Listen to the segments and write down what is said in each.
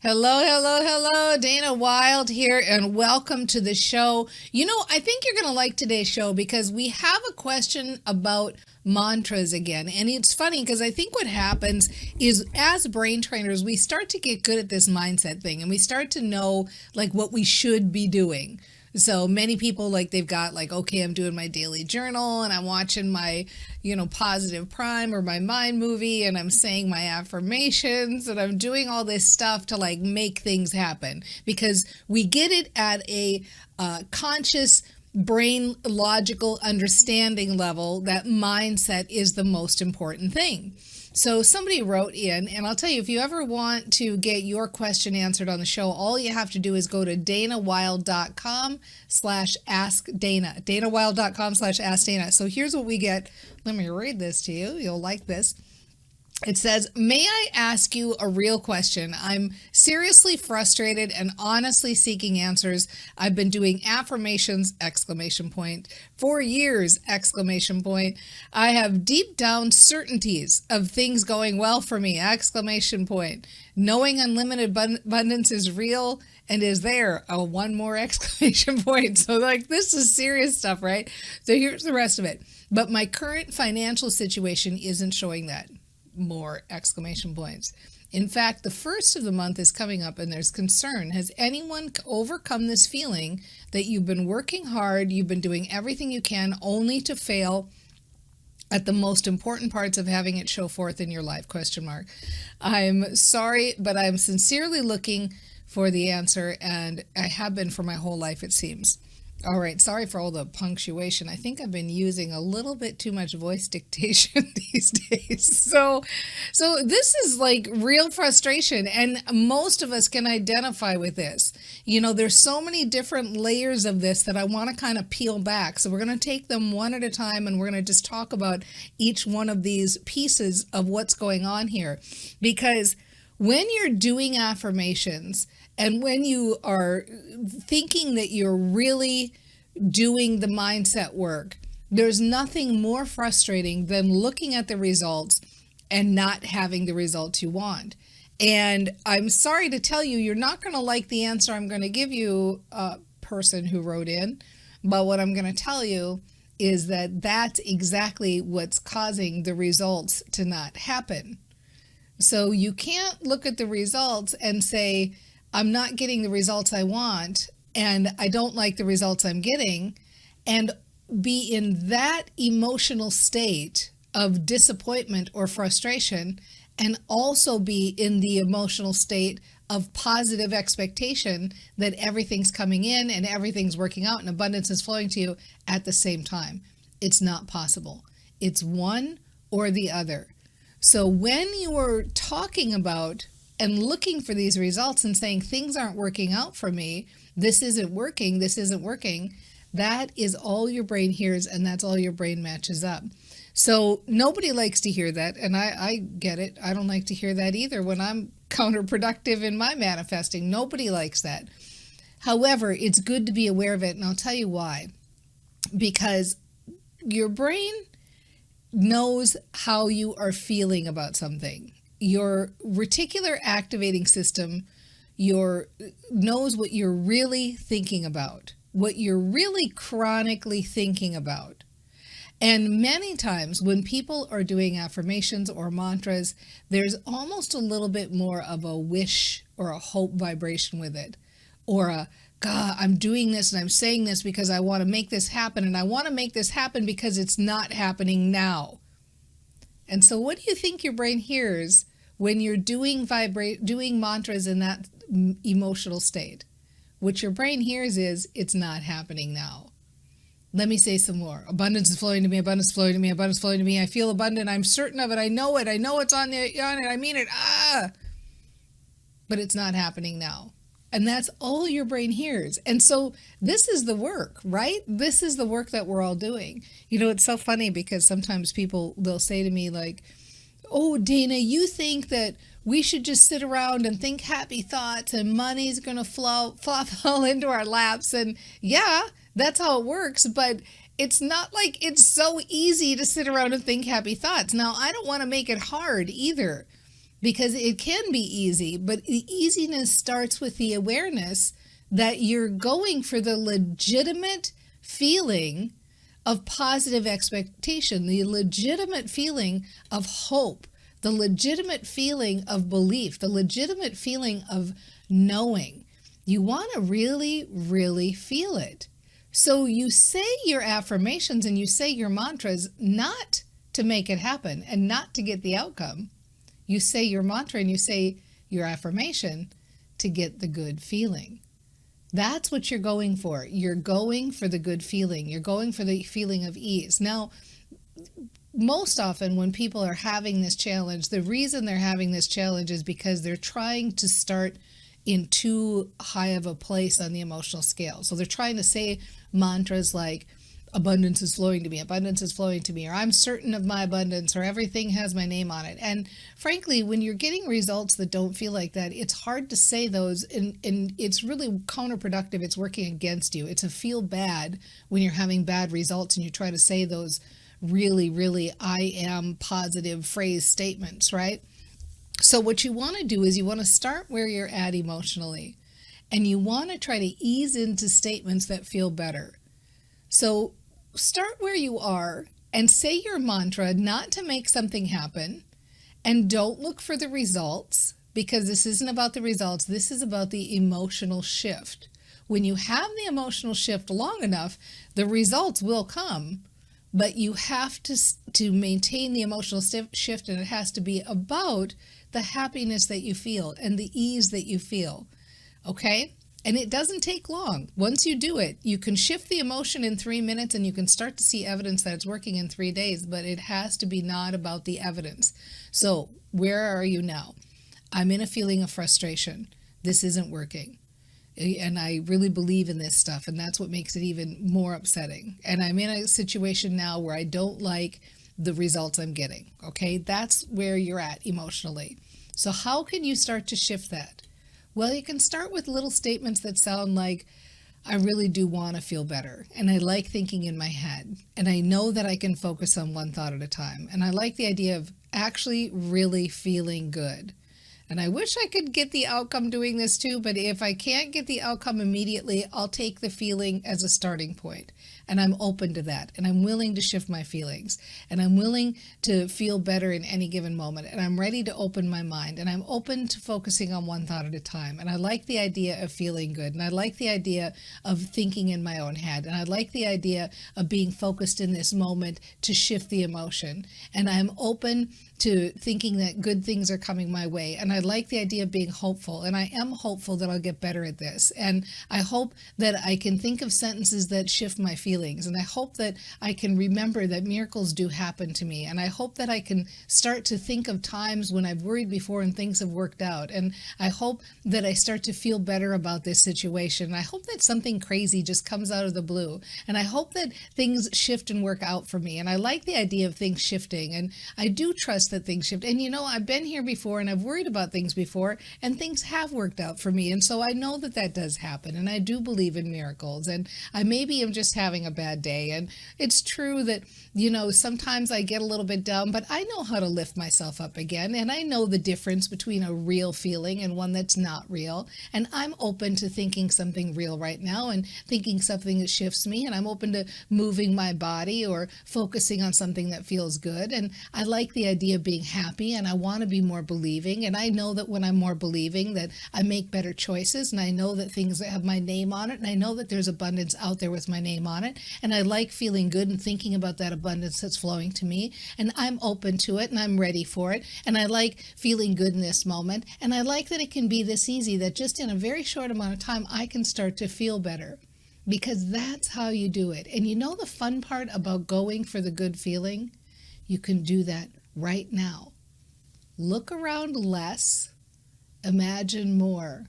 Hello, hello, hello. Dana Wilde here, and welcome to the show. I think you're going to like today's show because we have a question about mantras again. And it's funny because I think what happens is as brain trainers, we start to get good at this mindset thing and we start to know like what we should be doing. So many people like they've got like, okay, I'm doing my daily journal and I'm watching my, positive prime or my mind movie and I'm saying my affirmations and I'm doing all this stuff to like make things happen because we get it at a conscious brain logical understanding level that mindset is the most important thing. So somebody wrote in, and I'll tell you, if you ever want to get your question answered on the show, all you have to do is go to danawilde.com/askdana, danawilde.com/askdana. So here's what we get. Let me read this to you. You'll like this. It says, may I ask you a real question? I'm seriously frustrated and honestly seeking answers. I've been doing affirmations, exclamation point, for years, exclamation point. I have deep down certainties of things going well for me, exclamation point. Knowing unlimited abundance is real and is there, one more exclamation point. So like, this is serious stuff, right? So here's the rest of it. But my current financial situation isn't showing that. More exclamation points. In fact, the first of the month is coming up and there's concern. Has anyone overcome this feeling that you've been working hard, you've been doing everything you can only to fail at the most important parts of having it show forth in your life? Question mark. I'm sorry, but I'm sincerely looking for the answer and I have been for my whole life, it seems. All right, sorry for all the punctuation. I think I've been using a little bit too much voice dictation these days. So this is like real frustration, and most of us can identify with this. There's so many different layers of this that I want to kind of peel back. So we're going to take them one at a time, and we're going to just talk about each one of these pieces of what's going on here. Because when you're doing affirmations, and when you are thinking that you're really doing the mindset work, there's nothing more frustrating than looking at the results and not having the results you want. And I'm sorry to tell you, you're not going to like the answer I'm going to give you, person who wrote in. But what I'm going to tell you is that that's exactly what's causing the results to not happen. So you can't look at the results and say, I'm not getting the results I want, and I don't like the results I'm getting, and be in that emotional state of disappointment or frustration, and also be in the emotional state of positive expectation that everything's coming in and everything's working out and abundance is flowing to you at the same time. It's not possible. It's one or the other. So when you are talking about and looking for these results and saying things aren't working out for me, this isn't working, that is all your brain hears and that's all your brain matches up. So nobody likes to hear that, and I get it. I don't like to hear that either when I'm counterproductive in my manifesting. Nobody likes that. However, it's good to be aware of it, and I'll tell you why. Because your brain knows how you are feeling about something. Your reticular activating system knows what you're really thinking about, what you're really chronically thinking about. And many times when people are doing affirmations or mantras, there's almost a little bit more of a wish or a hope vibration with it, or a, God, I'm doing this and I'm saying this because I want to make this happen, and I want to make this happen because it's not happening now. And so what do you think your brain hears when you're doing mantras in that emotional state? What your brain hears is, it's not happening now. Let me say some more. Abundance is flowing to me, abundance is flowing to me, abundance is flowing to me. I feel abundant, I'm certain of it, I know it's on it, I mean it, but it's not happening now. And that's all your brain hears. And so this is the work, right? This is the work that we're all doing. It's so funny because sometimes they'll say to me like, oh, Dana, you think that we should just sit around and think happy thoughts and money's going to fall into our laps. And yeah, that's how it works. But it's not like it's so easy to sit around and think happy thoughts. Now, I don't want to make it hard either. because it can be easy, but the easiness starts with the awareness that you're going for the legitimate feeling of positive expectation, the legitimate feeling of hope, the legitimate feeling of belief, the legitimate feeling of knowing. You want to really, really feel it. So you say your affirmations and you say your mantras not to make it happen and not to get the outcome. You say your mantra and you say your affirmation to get the good feeling. That's what you're going for. You're going for the good feeling. You're going for the feeling of ease. Now, most often when people are having this challenge, the reason they're having this challenge is because they're trying to start in too high of a place on the emotional scale. So they're trying to say mantras like, abundance is flowing to me, abundance is flowing to me, or I'm certain of my abundance, or everything has my name on it. And frankly, when you're getting results that don't feel like that, it's hard to say those, and it's really counterproductive. It's working against you. It's a feel bad when you're having bad results and you try to say those really, really I am positive phrase statements, right? So what you want to do is you want to start where you're at emotionally, and you want to try to ease into statements that feel better. So start where you are and say your mantra not to make something happen, and don't look for the results, because this isn't about the results. This is about the emotional shift. When you have the emotional shift long enough, the results will come, but you have to maintain the emotional shift, and it has to be about the happiness that you feel and the ease that you feel. Okay? And it doesn't take long. Once you do it, you can shift the emotion in 3 minutes and you can start to see evidence that it's working in 3 days, but it has to be not about the evidence. So where are you now? I'm in a feeling of frustration. This isn't working. And I really believe in this stuff, and that's what makes it even more upsetting. And I'm in a situation now where I don't like the results I'm getting. Okay, that's where you're at emotionally. So how can you start to shift that? Well, you can start with little statements that sound like, I really do want to feel better, and I like thinking in my head, and I know that I can focus on one thought at a time, and I like the idea of actually really feeling good. And I wish I could get the outcome doing this too, but if I can't get the outcome immediately, I'll take the feeling as a starting point. And I'm open to that. And I'm willing to shift my feelings. And I'm willing to feel better in any given moment. And I'm ready to open my mind. And I'm open to focusing on one thought at a time. And I like the idea of feeling good. And I like the idea of thinking in my own head. And I like the idea of being focused in this moment to shift the emotion. And I'm open to thinking that good things are coming my way. And I like the idea of being hopeful. And I am hopeful that I'll get better at this. And I hope that I can think of sentences that shift my feelings. And I hope that I can remember that miracles do happen to me. And I hope that I can start to think of times when I've worried before and things have worked out. And I hope that I start to feel better about this situation. And I hope that something crazy just comes out of the blue. And I hope that things shift and work out for me. And I like the idea of things shifting. And I do trust that things shift. And you know, I've been here before and I've worried about things before, and things have worked out for me. And so I know that that does happen. And I do believe in miracles. And I maybe am just having a bad day. And it's true that, you know, sometimes I get a little bit down, but I know how to lift myself up again. And I know the difference between a real feeling and one that's not real. And I'm open to thinking something real right now and thinking something that shifts me. And I'm open to moving my body or focusing on something that feels good. And I like the idea of being happy, and I want to be more believing. And I know that when I'm more believing, that I make better choices. And I know that things that have my name on it. And I know that there's abundance out there with my name on it. And I like feeling good and thinking about that abundance that's flowing to me. And I'm open to it and I'm ready for it. And I like feeling good in this moment. And I like that it can be this easy, that just in a very short amount of time, I can start to feel better, because that's how you do it. And you know the fun part about going for the good feeling? You can do that right now. Look around less, imagine more,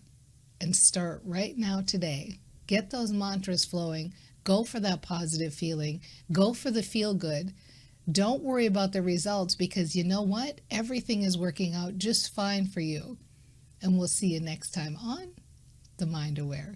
and start right now today. Get those mantras flowing. Go for that positive feeling. Go for the feel good. Don't worry about the results, because you know what? Everything is working out just fine for you. And we'll see you next time on The Mind Aware.